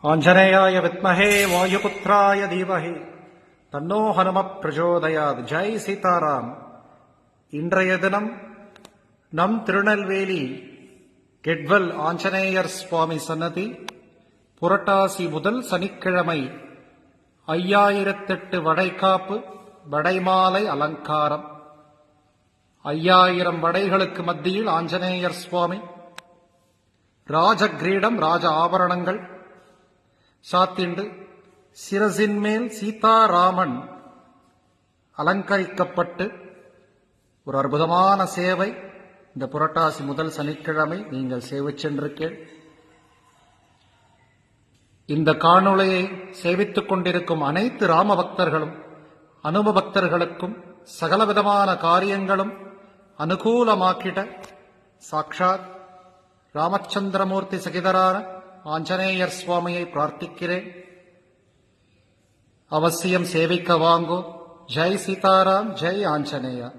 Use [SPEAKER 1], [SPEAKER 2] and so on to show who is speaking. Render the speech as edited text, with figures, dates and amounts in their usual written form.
[SPEAKER 1] ஆஞ்சநேயாய வித்மஹே வாயுபுத்ராய தீமஹி தன்னோ ஹனும பிரச்சோதயாத். ஜெய் சீதாராம். இன்றைய தினம் நம் திருநெல்வேலி கெட்வல் ஆஞ்சநேயர் சுவாமி சன்னதி புரட்டாசி முதல் சனிக்கிழமை 5008 வடைக்காப்பு வடைமாலை அலங்காரம். 5000 வடைகளுக்கு மத்தியில் ஆஞ்சநேயர் சுவாமி, ராஜகிரீடம் ராஜ ஆபரணங்கள் சாத்திண்டு சிரசின் மேல் சீதாராமன் அலங்கரிக்கப்பட்டு ஒரு அற்புதமான சேவை இந்த புரட்டாசி முதல் சனிக்கிழமை நீங்கள் சேவை சென்றிருக்கீர்கள். இந்த காணொளியை சேவித்துக் கொண்டிருக்கும் அனைத்து ராம பக்தர்களும் அனும பக்தர்களுக்கும் சகலவிதமான காரியங்களும் அனுகூலமாக்கிட சாட்சாத் ராமச்சந்திரமூர்த்தி சகிதரான ஆஞ்சநேயர் சுவாமியை பிரார்த்திக்கிறேன். அவசியம் சேவிக்க வாங்கோ. ஜெய் சீதாராம், ஜெய் ஆஞ்சநேயா.